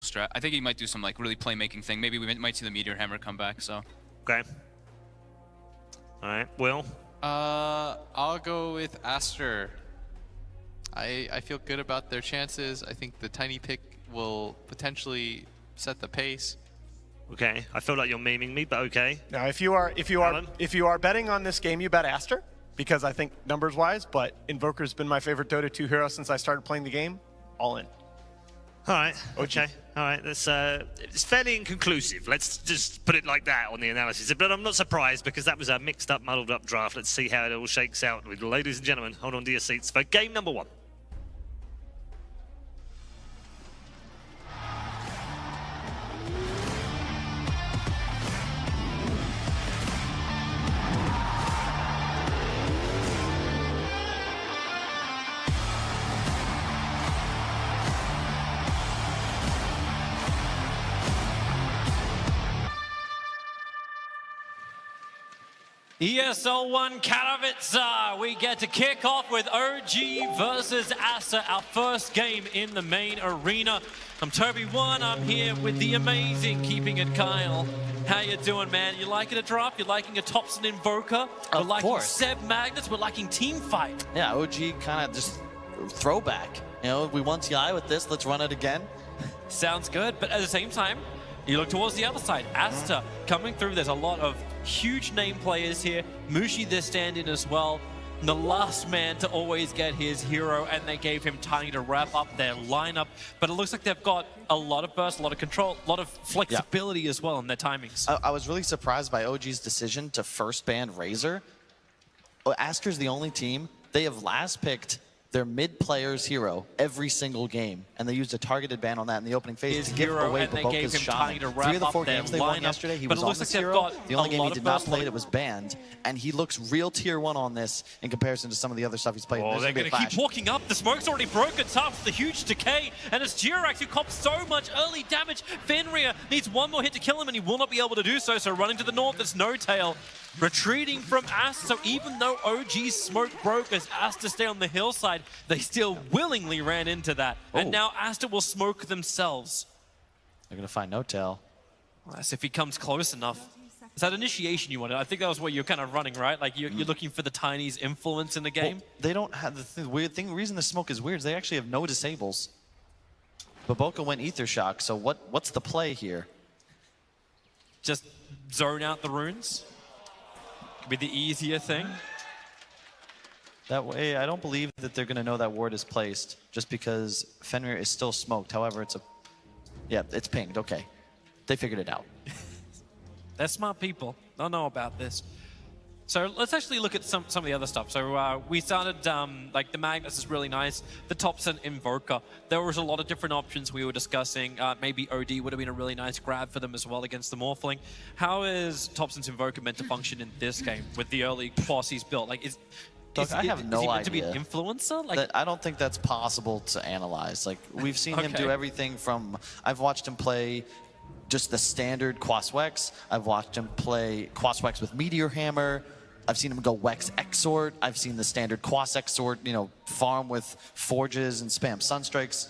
strat. I think he might do some like really playmaking thing. Maybe we might see the Meteor Hammer come back. So. Okay. All right, Will. I'll go with Aster. I feel good about their chances. I think the tiny pick will potentially set the pace. Okay, I feel like you're memeing me, but okay. Now, if you are betting on this game, you bet Aster, because I think numbers-wise. But Invoker's been my favorite Dota 2 hero since I started playing the game. All in. All right. Okay. All right. That's it's fairly inconclusive. Let's just put it like that on the analysis. But I'm not surprised because that was a mixed-up, muddled-up draft. Let's see how it all shakes out. Ladies and gentlemen, hold on to your seats for game number 1. ESL 1 Katowice, we get to kick off with OG versus ASTER, our first game in the main arena. I'm Toby1, I'm here with the amazing Keeping It Kyle. How you doing, man? You liking a draft? You liking a Topson Invoker? We're liking Seb Magnus, we're liking Teamfight. Yeah, OG kind of just throwback. You know, we won TI with this, let's run it again. Sounds good, but at the same time, you look towards the other side. ASTER coming through, there's a lot of huge name players here. Mushi, their stand-in as well. The last man to always get his hero, and they gave him time to wrap up their lineup. But it looks like they've got a lot of burst, a lot of control, a lot of flexibility as well in their timings. I was really surprised by OG's decision to first ban Razor. Aster's the only team. They have last picked their mid-player's hero every single game, and they used a targeted ban on that in the opening phase to give away Baboka's Shaman. 3 of the 4 games they won yesterday, he was on this hero. The only game he did not play, it was banned, and he looks real tier 1 on this in comparison to some of the other stuff he's played. Oh, they're going to keep walking up. The smoke's already broken. Tough, the huge decay, and it's Jirax who cops so much early damage. Fenrir needs one more hit to kill him, and he will not be able to do so, so running to the north, it's No Tail. Retreating from Aster, so even though OG's smoke broke as Aster stay on the hillside, they still willingly ran into that. And now Aster will smoke themselves. They're going to find No Tail. As if he comes close enough. Is that initiation you wanted? I think that was what you're kind of running, right? Like you're looking for the Tiny's influence in the game? Well, they don't have the weird thing. The reason the smoke is weird is they actually have no disables. Baboka went Ether Shock, so what's the play here? Just zone out the runes? Could be the easier thing. That way, I don't believe that they're going to know that ward is placed just because Fenrir is still smoked. However, it's pinged. Okay. They figured it out. They're smart people. They'll know about this. So let's actually look at some of the other stuff. So we started, like the Magnus is really nice. The Topson Invoker. There was a lot of different options we were discussing. Maybe OD would have been a really nice grab for them as well against the Morphling. How is Topson's Invoker meant to function in this game with the early boss he's built? Like, I have no idea. Is he meant to be an influencer? Like, I don't think that's possible to analyze. Like, we've seen him do everything from, I've watched him play just the standard Quaswex. I've watched him play Quaswex with Meteor Hammer. I've seen him go Wex Exort. I've seen the standard Quas Exort, you know, farm with Forges and spam Sunstrikes.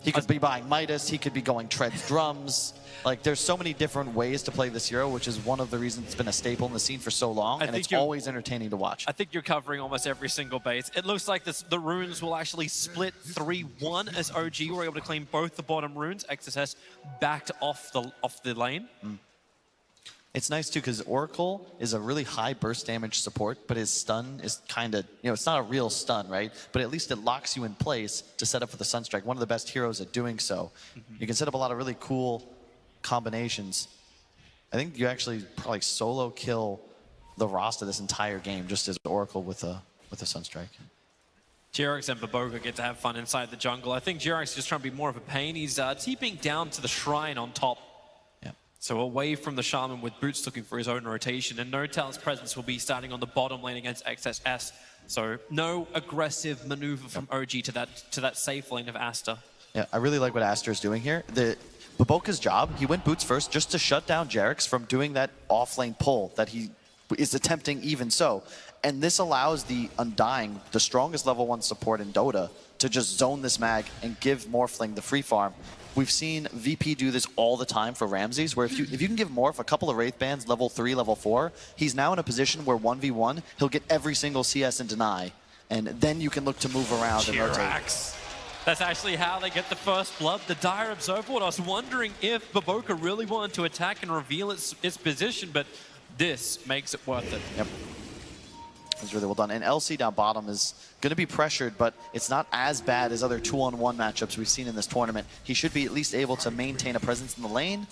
He could be buying Midas. He could be going Treads Drums. Like, there's so many different ways to play this hero, which is one of the reasons it's been a staple in the scene for so long, and it's always entertaining to watch. I think you're covering almost every single base. It looks like the runes will actually split 3-1 as OG were able to claim both the bottom runes. XSS backed off the lane. It's nice too because Oracle is a really high burst damage support, but his stun is kind of, you know, it's not a real stun, right? But at least it locks you in place to set up for the Sunstrike. One of the best heroes at doing so. You can set up a lot of really cool combinations. I think you actually probably solo kill the Rasta this entire game just as Oracle with a Sunstrike. Jirax and Baboka get to have fun inside the jungle. I think Jirax is just trying to be more of a pain. He's TPing down to the shrine on top. So away from the Shaman with Boots looking for his own rotation, and No Tail's presence will be starting on the bottom lane against XSS. So no aggressive maneuver from OG to that safe lane of Aster. Yeah, I really like what Aster is doing here. Baboka's job, he went Boots first just to shut down Jirax from doing that off-lane pull that he is attempting even so. And this allows the Undying, the strongest level 1 support in Dota, to just zone this mag and give Morphling the free farm. We've seen VP do this all the time for Ramses, where if you can give Morph a couple of Wraith Bands, level 3, level 4, he's now in a position where 1v1, he'll get every single CS and deny, and then you can look to move around and rotate. That's actually how they get the first blood. The Dire Observer. I was wondering if Baboka really wanted to attack and reveal its position, but this makes it worth it. Yep. It was really well done. And LC down bottom is going to be pressured, but it's not as bad as other 2-on-1 matchups we've seen in this tournament. He should be at least able to maintain a presence in the lane.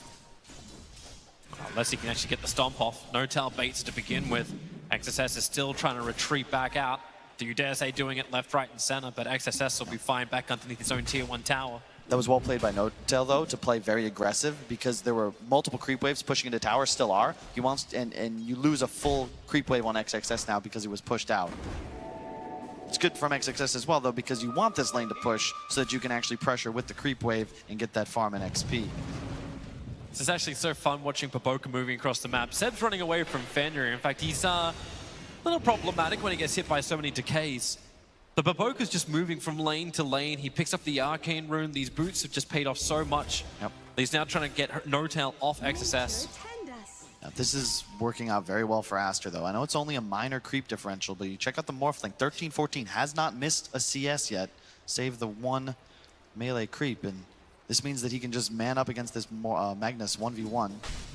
Unless he can actually get the stomp off. No-tail baits to begin with. XSS is still trying to retreat back out. Do you dare say doing it left, right, and center, but XSS will be fine back underneath his own tier 1 tower. That was well played by No-Tail, though, to play very aggressive because there were multiple creep waves pushing into tower, still are. He wants, and you lose a full creep wave on XXS now because he was pushed out. It's good from XXS as well, though, because you want this lane to push so that you can actually pressure with the creep wave and get that farm and XP. This is actually so fun watching Baboka moving across the map. Seb's running away from Fenrir. In fact, he's a little problematic when he gets hit by so many decays. The Baboka's just moving from lane to lane. He picks up the Arcane Rune. These boots have just paid off so much. Yep. He's now trying to get No-Tail off XSS. Now, this is working out very well for Aster, though. I know it's only a minor creep differential, but you check out the Morphling. 13-14 has not missed a CS yet, save the one melee creep. And this means that he can just man up against this Magnus 1v1,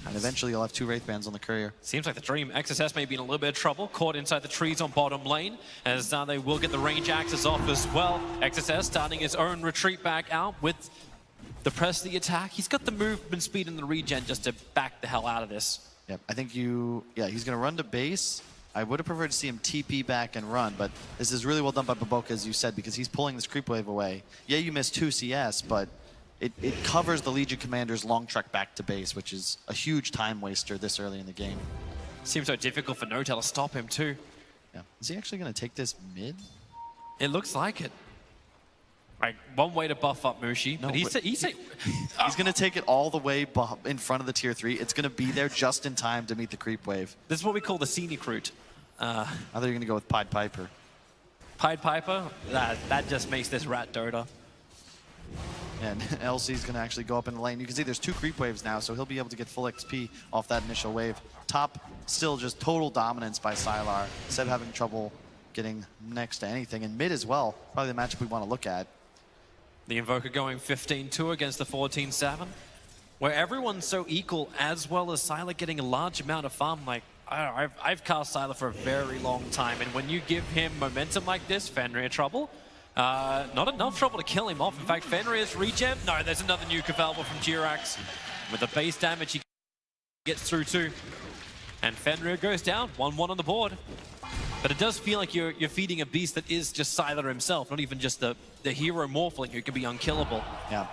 and eventually he'll have 2 Wraith Bands on the courier. Seems like the dream. XSS may be in a little bit of trouble, caught inside the trees on bottom lane, as they will get the range axes off as well. XSS starting his own retreat back out with the press of the attack. He's got the movement speed and the regen just to back the hell out of this. Yep, I think yeah, he's going to run to base. I would have preferred to see him TP back and run, but this is really well done by Baboka, as you said, because he's pulling this creep wave away. Yeah, you missed 2 CS, but it covers the Legion Commander's long trek back to base, which is a huge time waster this early in the game. Seems so difficult for No-Tail to stop him too. Yeah. Is he actually going to take this mid? It looks like it. Like, one way to buff up Mushi, No, but he's going to take it all the way in front of the tier 3. It's going to be there just in time to meet the creep wave. This is what we call the scenic route. I thought you were going to go with Pied Piper. Pied Piper? That just makes this rat Dota. And LC's going to actually go up in the lane. You can see there's 2 creep waves now, so he'll be able to get full XP off that initial wave. Top, still just total dominance by Sylar. Seb having trouble getting next to anything. And mid as well, probably the matchup we want to look at. The Invoker going 15-2 against the 14-7, where everyone's so equal, as well as Sylar getting a large amount of farm. Like, I've cast Sylar for a very long time, and when you give him momentum like this, Fenrir trouble. Not enough trouble to kill him off. In fact, Fenrir's regen. No, there's another nuke available from Jirax. With the base damage, he gets through too. And Fenrir goes down, 1-1 on the board. But it does feel like you're feeding a beast that is just Sylar himself, not even just the hero Morphling who can be unkillable. Yeah.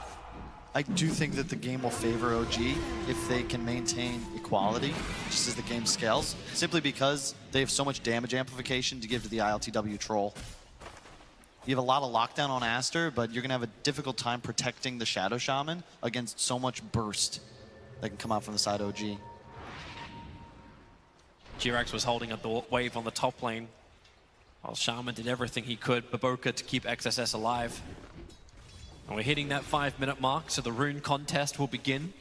I do think that the game will favor OG if they can maintain equality, just as the game scales, simply because they have so much damage amplification to give to the ILTW troll. You have a lot of lockdown on Aster, but you're going to have a difficult time protecting the Shadow Shaman against so much burst that can come out from the side OG. Jirax was holding up the wave on the top lane, while Shaman did everything he could, Baboka, to keep XSS alive. And we're hitting that 5-minute mark, so the rune contest will begin.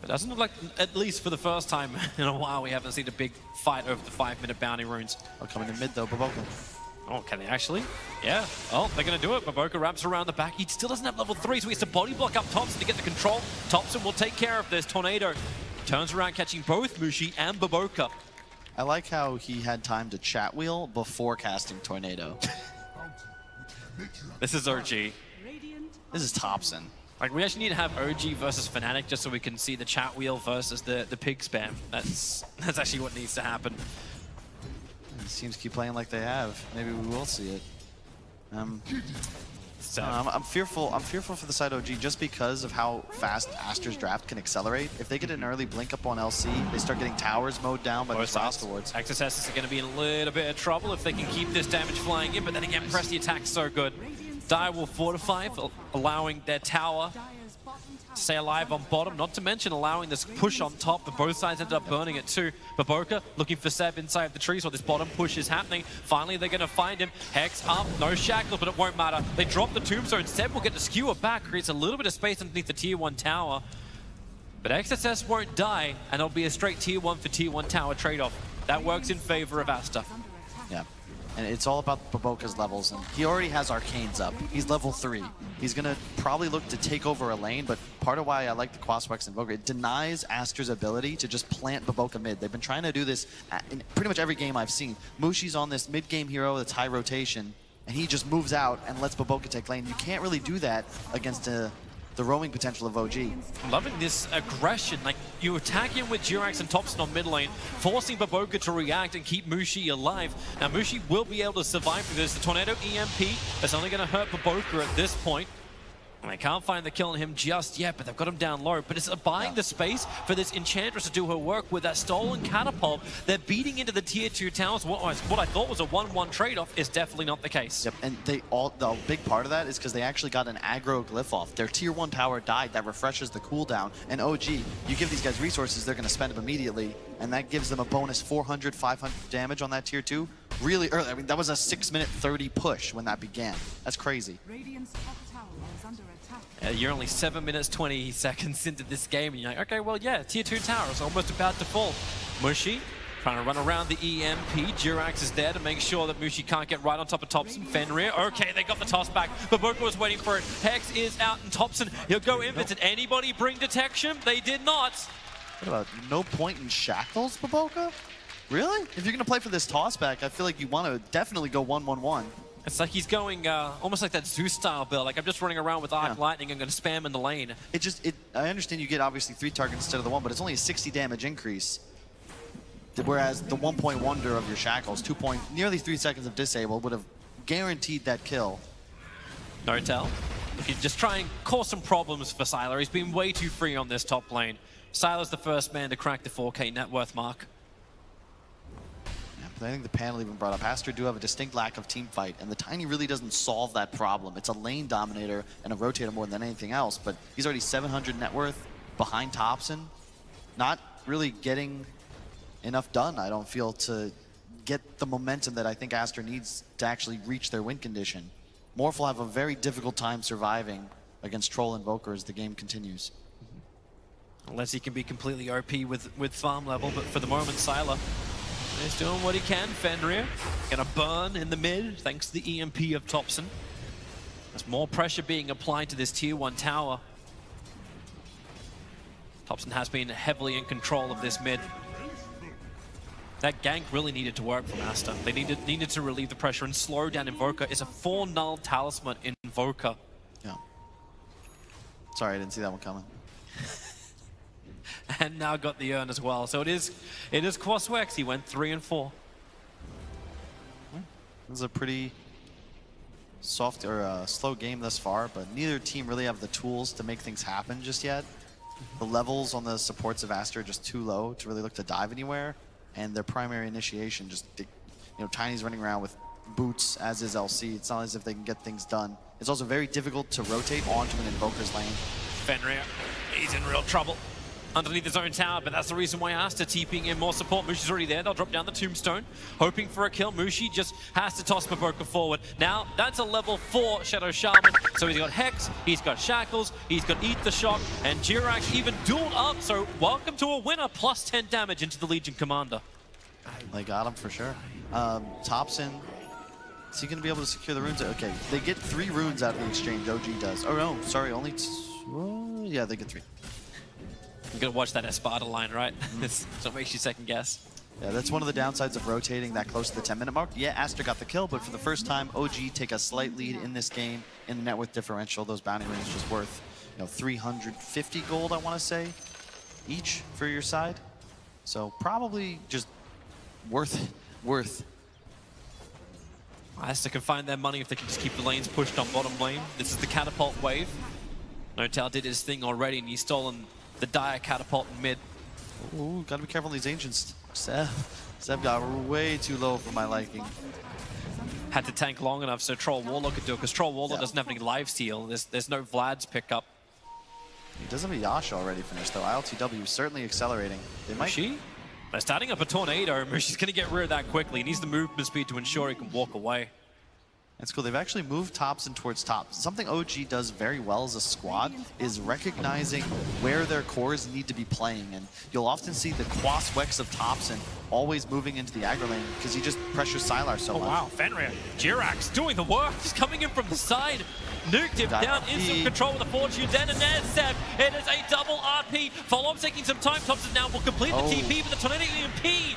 It doesn't look like, at least for the first time in a while, we haven't seen a big fight over the 5-minute bounty runes. Oh, coming in mid though, Baboka. Oh, can they actually? Yeah. Oh, they're going to do it. Baboka wraps around the back. He still doesn't have level 3, so he has to body block up Thompson to get the control. Thompson will take care of this. Tornado turns around, catching both Mushi and Baboka. I like how he had time to chat wheel before casting Tornado. This is OG. This is Thompson. Like, we actually need to have OG versus Fnatic just so we can see the chat wheel versus the pig spam. That's actually what needs to happen. These teams keep playing like they have. Maybe we will see it. I'm fearful for the side OG just because of how fast Aster's draft can accelerate. If they get an early blink up on LC, they start getting towers mowed down by the Frost Awards. XSS is going to be in a little bit of trouble if they can keep this damage flying in, but then again, press the attack so good. Dire will fortify, allowing their tower to stay alive on bottom, not to mention allowing this push on top, but both sides ended up burning it too. Baboka looking for Seb inside the trees while this bottom push is happening. Finally, they're going to find him. Hex up, no shackles, but it won't matter. They drop the tombstone. Seb will get the skewer back, creates a little bit of space underneath the tier 1 tower. But XSS won't die, and it'll be a straight tier 1 for tier 1 tower trade-off. That works in favor of Aster. Yeah, and it's all about Baboka's levels, and he already has Arcanes up. He's level 3. He's gonna probably look to take over a lane, but part of why I like the Quaswex Invoker, it denies Aster's ability to just plant Baboka mid. They've been trying to do this in pretty much every game I've seen. Mushi's on this mid-game hero that's high rotation, and he just moves out and lets Baboka take lane. You can't really do that against the roaming potential of OG. I'm loving this aggression. Like, you attack him with Jirax and Thompson on mid lane, forcing Baboka to react and keep Mushi alive. Now, Mushi will be able to survive through this. The Tornado EMP is only going to hurt Baboka at this point. And they can't find the kill on him just yet, but they've got him down low. But it's buying the space for this Enchantress to do her work with that stolen catapult. They're beating into the tier 2 towers. What I thought was a 1-1 trade-off is definitely not the case. Yep, and the big part of that is because they actually got an aggro glyph off. Their tier 1 tower died. That refreshes the cooldown. And OG, you give these guys resources, they're going to spend them immediately. And that gives them a bonus 400, 500 damage on that tier 2. Really early. I mean, that was a 6-minute 30 push when that began. That's crazy. You're only 7 minutes 20 seconds into this game, and you're like, okay, well, yeah, tier 2 tower is almost about to fall. Mushi trying to run around the EMP. Jirax is there to make sure that Mushi can't get right on top of Thompson. Fenrir, okay, they got the toss back. Baboka was waiting for it. Hex is out, and Thompson, he'll go in. Did anybody bring detection? They did not. What about no point in shackles, Baboka? Really? If you're going to play for this toss back, I feel like you want to definitely go 1-1-1. It's like he's going almost like that Zeus style build. Like, I'm just running around with Arc Lightning and going to spam in the lane. I understand you get obviously 3 targets instead of the 1, but it's only a 60 damage increase. Whereas the 1-point wonder of your shackles, nearly 3 seconds of disable would have guaranteed that kill. No tell. He's just try and cause some problems for Sylar. He's been way too free on this top lane. Sylar's the first man to crack the 4K net worth mark. I think the panel even brought up Aster do have a distinct lack of team fight, and the Tiny really doesn't solve that problem. It's a lane dominator and a rotator more than anything else, but he's already 700 net worth behind Thompson. Not really getting enough done, I don't feel, to get the momentum that I think Aster needs to actually reach their win condition. Morph will have a very difficult time surviving against Troll Invoker as the game continues. Unless he can be completely OP with farm level, but for the moment, Sylar is doing what he can. Fenrir gonna burn in the mid thanks to the EMP of Thompson. There's more pressure being applied to this tier 1 tower. Thompson has been heavily in control of this mid. That gank really needed to work from Aster. They needed to relieve the pressure and slow down Invoker. It's a 4 null talisman in Invoker. Yeah. Sorry, I didn't see that one coming. And now got the urn as well. So it is Quaswex. He went 3 and 4. This is a pretty soft or slow game thus far, but neither team really have the tools to make things happen just yet. The levels on the supports of Aster are just too low to really look to dive anywhere, and their primary initiation just, Tiny's running around with boots, as is LC. It's not as if they can get things done. It's also very difficult to rotate onto an Invoker's lane. Fenrir, he's in real trouble underneath his own tower, but that's the reason why Aster TPing in more support. Mushi's already there. They'll drop down the tombstone, hoping for a kill. Mushi just has to toss Baboka forward. Now, that's a level 4 Shadow Shaman. So he's got Hex, he's got Shackles, he's got Eat the Shock, and Jirax even dueled up. So welcome to a winner, plus 10 damage into the Legion Commander. They got him for sure. Thompson, is he going to be able to secure the runes? Okay, they get 3 runes out of the exchange, OG does. Oh no, sorry, only yeah, they get 3. I'm gonna watch that Espada line, right? So it makes you second guess. Yeah, that's one of the downsides of rotating that close to the 10-minute mark. Yeah, Aster got the kill, but for the first time, OG take a slight lead in this game in the net worth differential. Those bounty rings just worth, 350 gold, I want to say, each for your side. So probably just worth. Aster can find their money if they can just keep the lanes pushed on bottom lane. This is the catapult wave. Notal did his thing already, and he's stolen the Dire catapult in mid. Ooh, gotta be careful on these ancients. Seb got way too low for my liking. had to tank long enough so Troll Warlord could do it, because Troll Warlord doesn't have any live steal. There's no Vlad's pickup. He does have a Yasha already finished, though. ILTW is certainly accelerating. They might... Mushi? They're starting up a tornado. Mushi's going to get rid of that quickly. He needs the movement speed to ensure he can walk away. That's cool. They've actually moved Thompson towards top. Something OG does very well as a squad is recognizing where their cores need to be playing. And you'll often see the Quas-Wex of Thompson always moving into the aggro lane because he just pressures Sylar so much. Wow, Fenrir. Jirax doing the work. Just coming in from the side. Nuked him down, instant control with the Fortune Den, and there's Seb. It is a double RP. Follow-up taking some time. Thompson now will complete the TP, but the Tornado EMP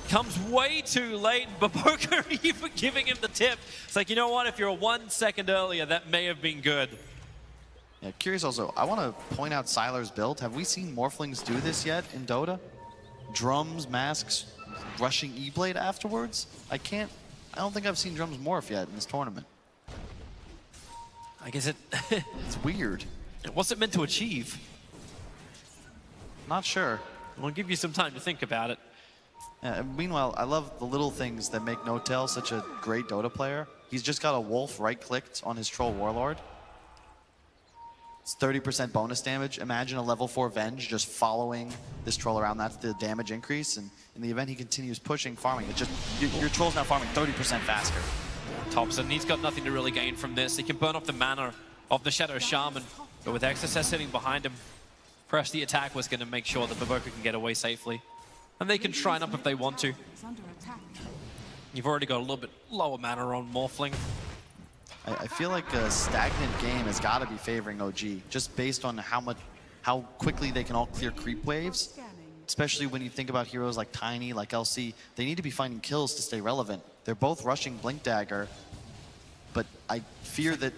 comes way too late. Baboka even giving him the tip. It's like, you know what? If you're 1 second earlier, that may have been good. Yeah, curious also, I want to point out Sylar's build. Have we seen Morphlings do this yet in Dota? Drums, masks, rushing E-Blade afterwards? I don't think I've seen Drums morph yet in this tournament. I guess It's weird. What's it meant to achieve? Not sure. I'll give you some time to think about it. Meanwhile, I love the little things that make No-Tail such a great Dota player. He's just got a wolf right-clicked on his Troll Warlord. It's 30% bonus damage. Imagine a level 4 Venge just following this troll around. That's the damage increase. And in the event he continues pushing, farming, it just your troll's now farming 30% faster. Thompson, he's got nothing to really gain from this. He can burn off the mana of the Shadow Shaman, but with XSS sitting behind him, press the attack was going to make sure that Baboka can get away safely. And they can shrine up if they want to. You've already got a little bit lower mana on Morphling. I feel like a stagnant game has got to be favoring OG, just based on how quickly they can all clear creep waves. Especially when you think about heroes like Tiny, like LC, they need to be finding kills to stay relevant. They're both rushing Blink Dagger, but I fear that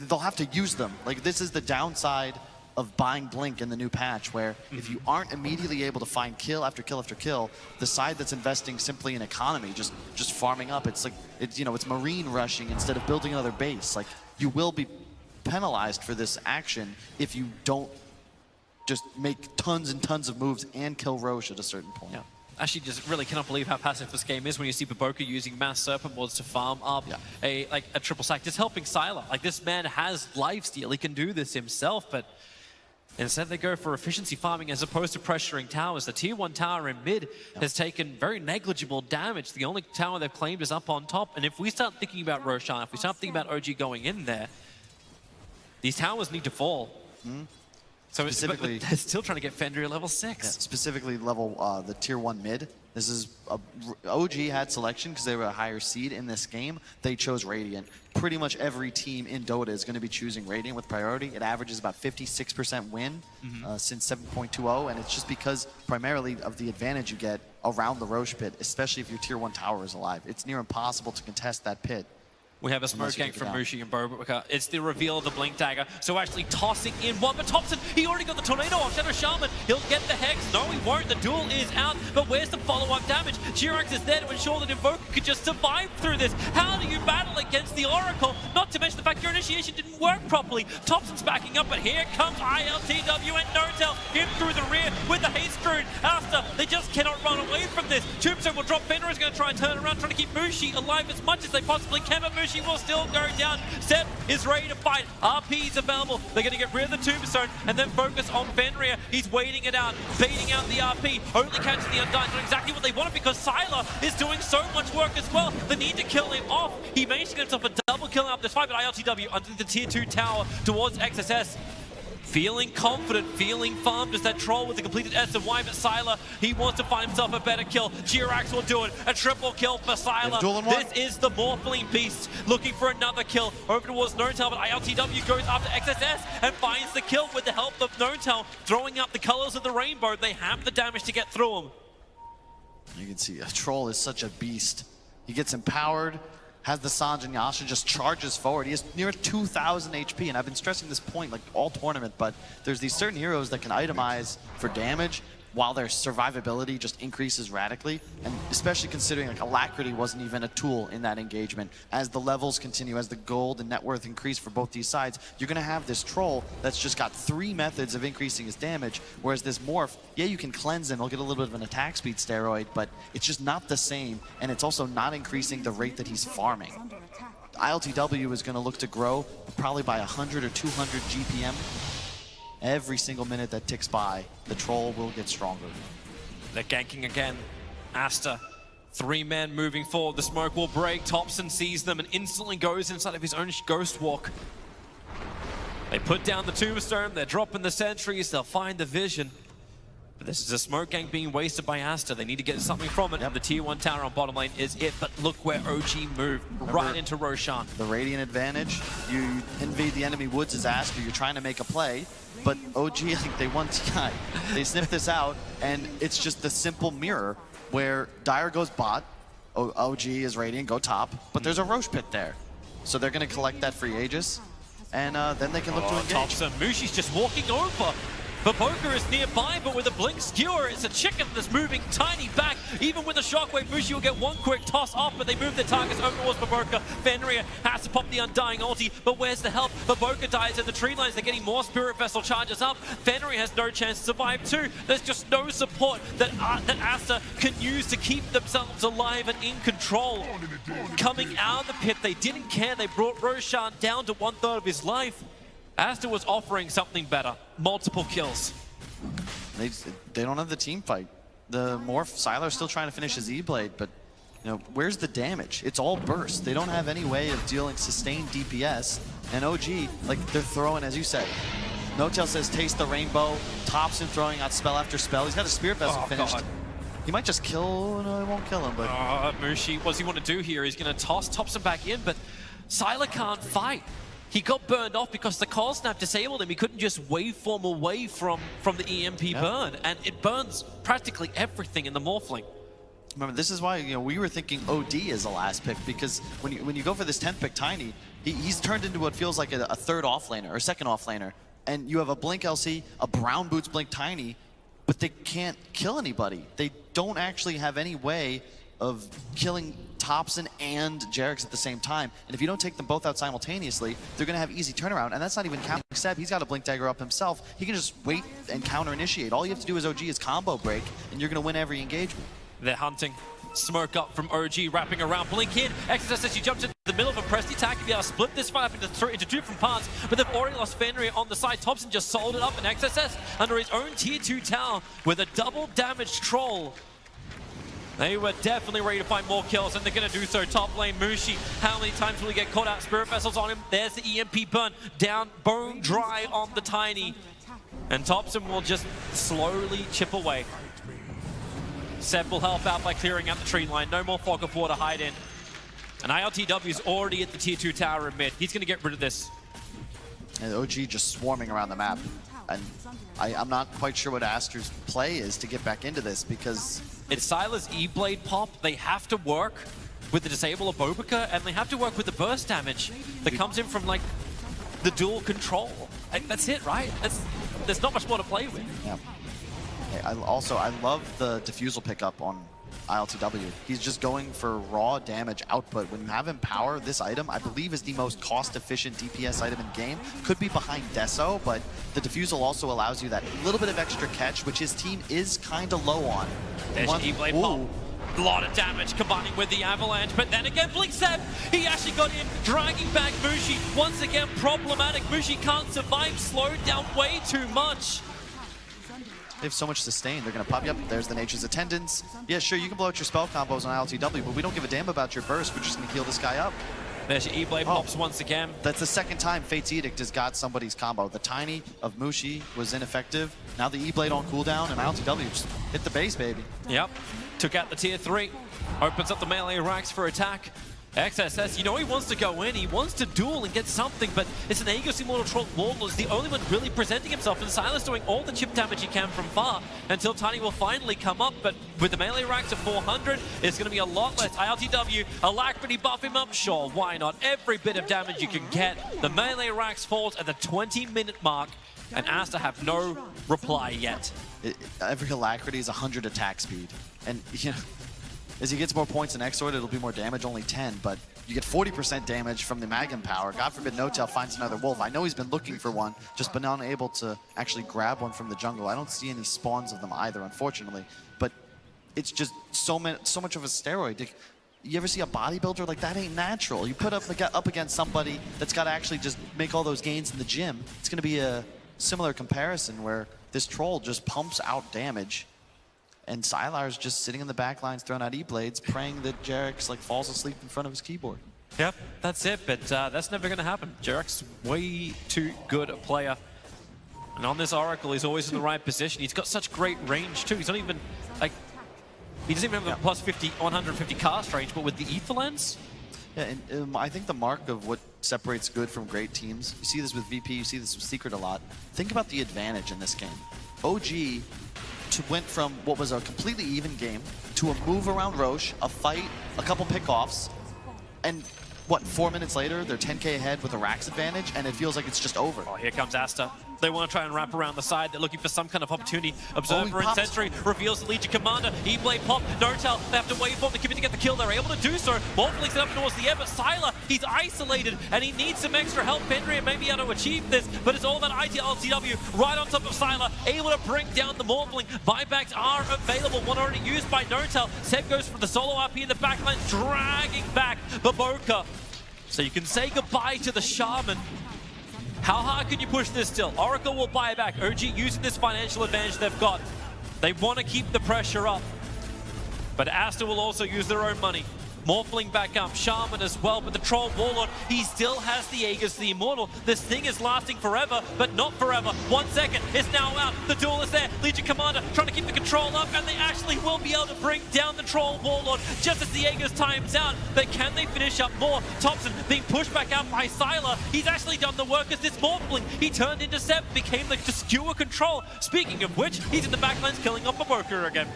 they'll have to use them. Like, this is the downside of buying Blink in the new patch, where if you aren't immediately able to find kill after kill after kill, the side that's investing simply in economy, just farming up, it's like, it's marine rushing instead of building another base. Like, you will be penalized for this action if you don't just make tons and tons of moves and kill Roche at a certain point. Yeah. Actually, just really cannot believe how passive this game is when you see Baboka using Mass Serpent Wards to farm up a triple sack, just helping Sylar. Like, this man has lifesteal, he can do this himself, but instead they go for efficiency farming as opposed to pressuring towers. The tier 1 tower in mid has taken very negligible damage. The only tower they've claimed is up on top, and if we start thinking about Roshan, if we start thinking about OG going in there, these towers need to fall. So Specifically, but they're still trying to get Fenrir level 6. Yeah, specifically level the tier 1 mid. This is OG had selection because they were a higher seed in this game. They chose Radiant. Pretty much every team in Dota is going to be choosing Radiant with priority. It averages about 56% win since 7.20, and it's just because primarily of the advantage you get around the Roche pit, especially if your tier 1 tower is alive. It's near impossible to contest that pit. We have a smoke gank from Mushi and Baboka. It's the reveal of the Blink Dagger. So actually tossing in one, but Thompson, he already got the Tornado off Shadow Shaman. He'll get the Hex. No, he won't. The duel is out, but where's the follow-up damage? Jirax is there to ensure that Invoker could just survive through this. How do you battle against the Oracle? Not to mention the fact your initiation didn't work properly. Thompson's backing up, but here comes ILTW and No-Tail in through the rear with the Haste Rune. Aster, they just cannot run away from this. Tombstone will drop. Fenrir is going to try and turn around, trying to keep Mushi alive as much as they possibly can, but Mushi will still go down. Seb is ready to fight. RP is available. They're going to get rid of the Tombstone and then focus on Fenrir. He's waiting it out, baiting out the RP, only catching the Undying. Not exactly what they wanted because Sylar is doing so much work as well. The need to kill him off. He managed to get himself a double kill out of this fight, but ILTW under the tier 2 tower towards XSS. Feeling confident, feeling farmed as that troll with the completed S and Y, but Sylar, he wants to find himself a better kill. Jirax will do it. A triple kill for Sylar. This is the Morphling Beast looking for another kill. Over towards No-Tail, but ILTW goes after XSS and finds the kill with the help of No-Tail, throwing up the colors of the rainbow. They have the damage to get through him. You can see a troll is such a beast. He gets empowered, has the Sanj and Yasha, just charges forward. He has near 2,000 HP, and I've been stressing this point like all tournament, but there's these certain heroes that can itemize for damage, while their survivability just increases radically, and especially considering like Alacrity wasn't even a tool in that engagement. As the levels continue, as the gold and net worth increase for both these sides, you're gonna have this troll that's just got 3 methods of increasing his damage, whereas this morph, yeah, you can cleanse him, he'll get a little bit of an attack speed steroid, but it's just not the same, and it's also not increasing the rate that he's farming. ILTW is gonna look to grow probably by 100 or 200 GPM. Every single minute that ticks by, the troll will get stronger. They're ganking again. Aster, 3 men moving forward. The smoke will break. Thompson sees them and instantly goes inside of his own ghost walk. They put down the tombstone. They're dropping the sentries. They'll find the vision. But this is a smoke gank being wasted by Aster. They need to get something from it. Yep. The tier 1 tower on bottom lane is it. But look where OG moved. Right into Roshan. The Radiant advantage, you invade the enemy woods as Aster, you're trying to make a play, but OG, I think they won TI. They sniffed this out, and it's just the simple mirror where Dire goes bot, OG is Radiant, go top, but there's a Roche pit there. So they're going to collect that free Aegis, and then they can look to engage. Thompson, Mushi's just walking over. Baboka is nearby, but with a blink skewer, it's a chicken that's moving tiny back. Even with a shockwave, Mushi will get one quick toss off, but they move their targets over towards Baboka. Fenrir has to pop the Undying ulti, but where's the help? Baboka dies in the tree lines. They're getting more Spirit Vessel charges up. Fenrir has no chance to survive too. There's just no support that Aster can use to keep themselves alive and in control. Coming out of the pit, they didn't care. They brought Roshan down to 1/3 of his life. Aster was offering something better. Multiple kills. They don't have the team fight. The Morph, Sylar's still trying to finish his E-Blade, but you know, where's the damage? It's all burst. They don't have any way of dealing sustained DPS. And OG, like they're throwing, as you said. No-Tail says taste the rainbow. Thompson throwing out spell after spell. He's got a Spirit Vessel finished. God. He might just kill, no, he won't kill him, but... Mushi, what does he want to do here? He's going to toss Thompson back in, but Sylar can't fight. He got burned off because the Coil Snap disabled him. He couldn't just waveform away from the EMP burn, and it burns practically everything in the Morphling. Remember, this is why we were thinking OD is the last pick, because when you go for this 10th pick Tiny, he's turned into what feels like a third offlaner or second offlaner, and you have a Blink LC, a Brown Boots Blink Tiny, but they can't kill anybody. They don't actually have any way of killing Thompson and Jerix at the same time. And if you don't take them both out simultaneously, they're going to have easy turnaround. And that's not even counting Seb. He's got a Blink Dagger up himself. He can just wait and counter initiate. All you have to do as OG is combo break, and you're going to win every engagement. They're hunting. Smoke up from OG, wrapping around. Blink in. Exodus as he jumps into the middle of a pressed attack to be able to split this fight up into 2 different parts. But they've already lost Fenrir on the side. Thompson just sold it up in XSS under his own tier 2 tower with a double damage troll. They were definitely ready to find more kills, and they're going to do so. Top lane, Mushi. How many times will he get caught out? Spirit Vessels on him. There's the EMP burn. Down, bone dry on the Tiny. And Thompson will just slowly chip away. Seb will help out by clearing out the tree line. No more fog of war to hide in. And ILTW is already at the tier 2 tower in mid. He's going to get rid of this. And OG just swarming around the map. And I'm not quite sure what Aster's play is to get back into this, because... It's Sylar's E-Blade pop. They have to work with the disable of Bobica, and they have to work with the burst damage that comes in from, like, the dual control. That's it, right? There's not much more to play with. Yeah. Hey, I love the Diffusal pickup on ILTW. He's just going for raw damage output. When you have him power, this item, I believe, is the most cost-efficient DPS item in game. Could be behind Deso, but the Diffusal also allows you that little bit of extra catch, which his team is kind of low on. There's E-Blade pop. A lot of damage combining with the Avalanche, but then again, Blink Seb, he actually got in, dragging back Mushi. Once again, problematic. Mushi can't survive, slowed down way too much. They have so much sustain. They're going to pop you up. There's the Nature's Attendants. Yeah, sure, you can blow out your spell combos on ILTW, but we don't give a damn about your burst. We're just going to heal this guy up. There's your E-Blade pops once again. That's the second time Fate's Edict has got somebody's combo. The Tiny of Mushi was ineffective. Now the E-Blade on cooldown, and ILTW just hit the base, baby. Yep. Took out the tier 3. Opens up the melee racks for attack. XSS, you know he wants to go in, he wants to duel and get something, but it's an Aegis Immortal Troll Warlord is the only one really presenting himself, and Silas doing all the chip damage he can from far until Tiny will finally come up, but with the melee ranks of 400, it's going to be a lot less. ILTW, Alacrity buff him up, sure, why not? Every bit of damage you can get. The melee ranks falls at the 20-minute mark, and Aster have no reply yet. Every Alacrity is 100 attack speed, and you know, as he gets more points in Exort, it'll be more damage, only 10, but you get 40% damage from the Magnum power. God forbid No-Tail finds another Wolf. I know he's been looking for one, just been unable to actually grab one from the jungle. I don't see any spawns of them either, unfortunately, but it's just so much of a steroid. You ever see a bodybuilder? Like, that ain't natural. You put up against somebody that's got to actually just make all those gains in the gym. It's going to be a similar comparison where this troll just pumps out damage. And Sylar's just sitting in the back lines, throwing out E-Blades, praying that Jarek's like falls asleep in front of his keyboard. Yep, that's it, but that's never going to happen. Jarek's way too good a player. And on this Oracle, he's always in the right position. He's got such great range too. He's not even, like, he doesn't even have the plus 50, 150 cast range, but with the Ether Lens? Yeah, and I think the mark of what separates good from great teams, you see this with VP, you see this with Secret a lot. Think about the advantage in this game. OG went from what was a completely even game to a move around Roche, a fight, a couple pickoffs, and what, 4 minutes later, they're 10k ahead with a Rax advantage, and it feels like it's just over. Oh, here comes Aster. They want to try and wrap around the side. They're looking for some kind of opportunity. Observer and Sentry reveals the Legion Commander. E-Blade pop, No-Tail. They have to wait for him to come in to get the kill. They're able to do so. Morphling's up towards the air, but Sylar, he's isolated, and he needs some extra help. Fenrir may be able to achieve this, but it's all about ITLTW right on top of Sylar, able to bring down the Morphling. Buybacks are available. One already used by No-Tail. Seb goes for the solo RP in the backline, dragging back Baboka. So you can say goodbye to the Shaman. How hard can you push this still? Oracle will buy back. OG using this financial advantage they've got. They want to keep the pressure up. But Aster will also use their own money. Morphling back up, Shaman as well, but the Troll Warlord, he still has the Aegis, the Immortal. This thing is lasting forever, but not forever. 1 second, it's now out, the duel is there. Legion Commander trying to keep the control up, and they actually will be able to bring down the Troll Warlord just as the Aegis times out. But can they finish up more? Thompson being pushed back out by Sylar. He's actually done the work as this Morphling. He turned into Seb, became the skewer control. Speaking of which, he's in the backlines killing off Baboka again.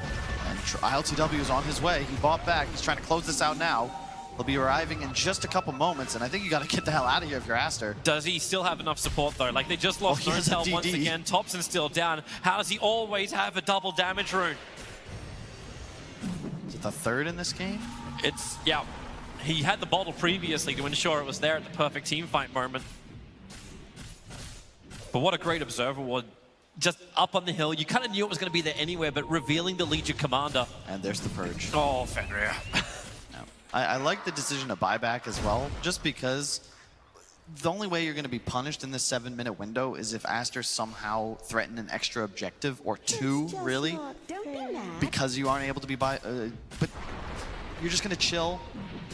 ILTW is on his way. He bought back. He's trying to close this out now. He'll be arriving in just a couple moments, and I think you got to get the hell out of here if you're Aster. Does he still have enough support, though? Like, they just lost No-Tail once again. Thompson's still down. How does he always have a double damage rune? Is it the third in this game? It's, yeah. He had the bottle previously to ensure it was there at the perfect team fight moment. But what a great observer was. Just up on the hill. You kind of knew it was going to be there anywhere, but revealing the Legion Commander. And there's the Purge. Oh, Fenrir. I like the decision to buy back as well, just because the only way you're going to be punished in this 7-minute window is if Aster somehow threaten an extra objective, or two, really, because you aren't able to be but you're just going to chill.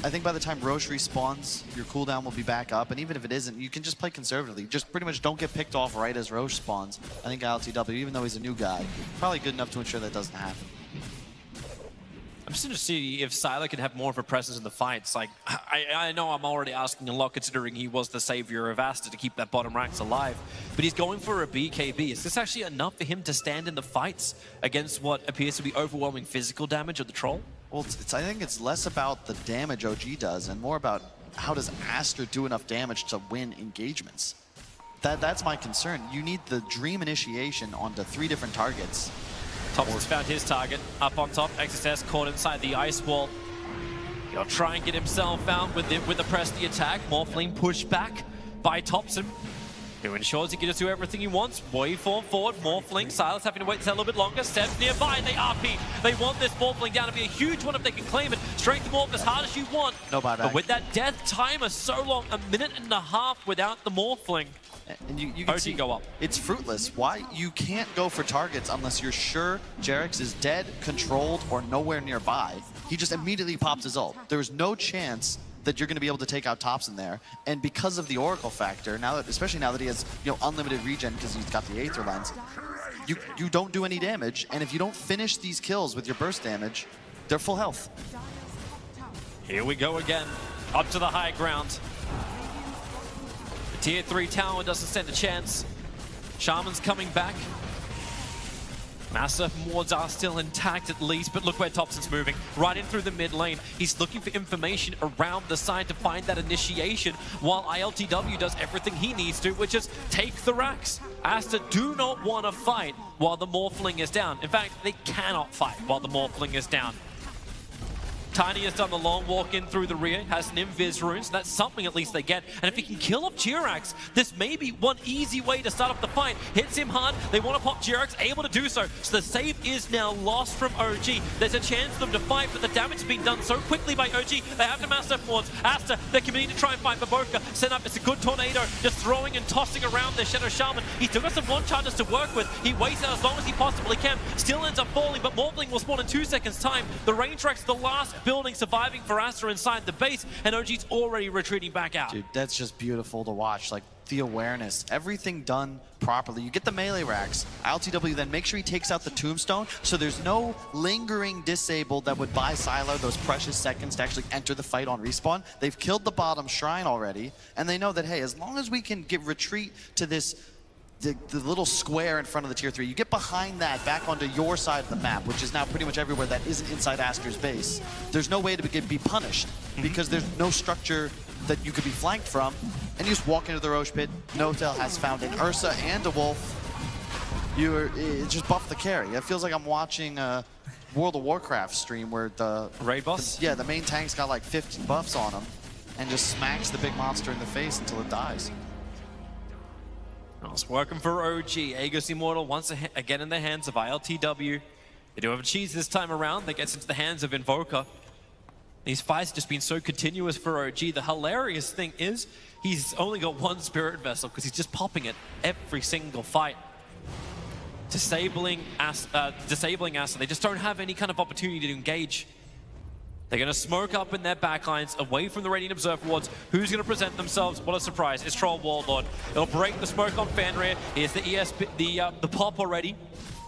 I think by the time Roche respawns, your cooldown will be back up, and even if it isn't, you can just play conservatively. Just pretty much don't get picked off right as Roche spawns. I think ILTW, even though he's a new guy, probably good enough to ensure that doesn't happen. I'm just interested to see if Sylar can have more of a presence in the fights. Like, I know I'm already asking a lot considering he was the savior of Aster to keep that bottom ranks alive, but he's going for a BKB. Is this actually enough for him to stand in the fights against what appears to be overwhelming physical damage of the Troll? Well, I think it's less about the damage OG does and more about how does Aster do enough damage to win engagements. That's my concern. You need the Dream Initiation onto 3 different targets. Thompson's found his target. Up on top, XSS caught inside the ice wall. He'll try and get himself out with the press the attack. Morphling pushed back by Thompson, who ensures he gets to do everything he wants. Waveform forward, Morphling. Silas having to wait a little bit longer. Steps nearby, they RP. They want this Morphling down to be a huge one if they can claim it. Strength morph as hard as you want. No buyback. But with that death timer so long, 1.5 minutes without the Morphling. And you can see go up. It's fruitless. Why? You can't go for targets unless you're sure Jarek's is dead, controlled, or nowhere nearby. He just immediately pops his ult. There's no chance that you're going to be able to take out Thompson there. And because of the Oracle factor, now that, especially now that he has unlimited regen because he's got the Aether Lens, you don't do any damage. And if you don't finish these kills with your burst damage, they're full health. Here we go again. up to the high ground. The tier 3 tower doesn't stand a chance. Shaman's coming back. Massive wards are still intact at least, but look where Thompson's moving. Right in through the mid lane. He's looking for information around the side to find that initiation, while ILTW does everything he needs to, which is take the racks. Aster do not want to fight while the Morphling is down. In fact, they cannot fight while the Morphling is down. Tiny has done the long walk in through the rear, has an invis rune, so that's something at least they get. And if he can kill off Jirax, this may be one easy way to start up the fight. Hits him hard, they want to pop Jirax, able to do so. So the save is now lost from OG. There's a chance for them to fight, but the damage has been done so quickly by OG, they have to mass their forwards. Aster, they're committing to try and fight for Boca. Set up, it's a good tornado, just throwing and tossing around their Shadow Shaman. He's still got some one charges to work with. He waits out as long as he possibly can. Still ends up falling, but Morphling will spawn in 2 seconds time. The range track's the last building surviving for Aster inside the base, and OG's already retreating back out. Dude, that's just beautiful to watch. Like, the awareness, everything done properly. You get the melee racks. ILTW then make sure he takes out the tombstone, so there's no lingering disable that would buy Sylar those precious seconds to actually enter the fight on respawn. They've killed the bottom shrine already, and they know that, hey, as long as we can get retreat to this the little square in front of the tier 3, you get behind that back onto your side of the map, which is now pretty much everywhere that isn't inside Aster's base. There's no way to be punished because there's no structure that you could be flanked from, and you just walk into the Roche pit. Notel has found an Ursa and a Wolf. It just buff the carry. It feels like I'm watching a World of Warcraft stream where the raid boss? The main tank's got like 50 buffs on him and just smacks the big monster in the face until it dies. It's working for OG. Aegis Immortal once again in the hands of ILTW. They do have a cheese this time around. That gets into the hands of Invoker. These fights have just been so continuous for OG. The hilarious thing is he's only got one Spirit Vessel because he's just popping it every single fight. Disabling Aster. They just don't have any kind of opportunity to engage. They're going to smoke up in their backlines, away from the Radiant Observer wards. Who's going to present themselves? What a surprise. It's Troll Warlord. It'll break the smoke on Fenrir. Here's the ESP, the pop already.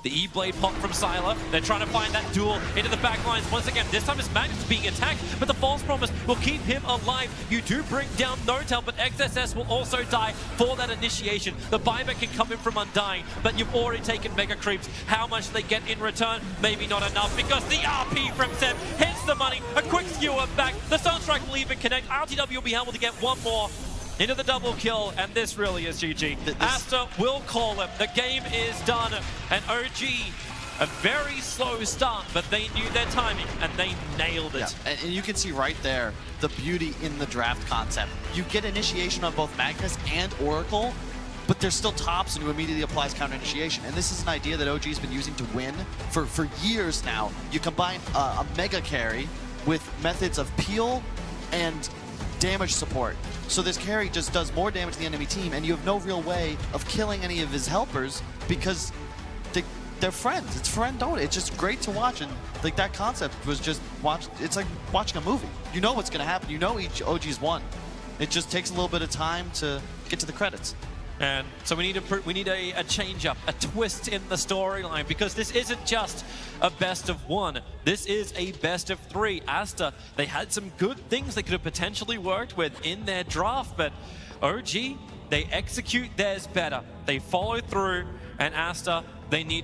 The E-Blade pop from Sylar. They're trying to find that duel into the backlines once again. This time it's Magnus being attacked, but the False Promise will keep him alive. You do bring down Notel, but XSS will also die for that initiation. The buyback can come in from Undying, but you've already taken Mega Creeps. How much they get in return? Maybe not enough, because the RP from Seb hits the money. A quick skewer back. The Sunstrike will even connect. RTW will be able to get one more into the double kill, and this really is GG. Aster will call him. The game is done, and OG, a very slow start, but they knew their timing, and they nailed it. Yeah. And you can see right there the beauty in the draft concept. You get initiation on both Magnus and Oracle, but they're still tops, and you immediately applies counter initiation. And this is an idea that OG's been using to win for years now. You combine a mega carry with methods of peel and damage support. So this carry just does more damage to the enemy team, and you have no real way of killing any of his helpers because they're friends. It's friend Dota. It's just great to watch, and like that concept was just it's like watching a movie. You know what's gonna happen. You know each OG's won. It just takes a little bit of time to get to the credits. And so we need a change up, a twist in the storyline, because this isn't just a best of one. This is a best of three. Aster, they had some good things they could have potentially worked with in their draft, but OG, they execute theirs better. They follow through, and Aster, they need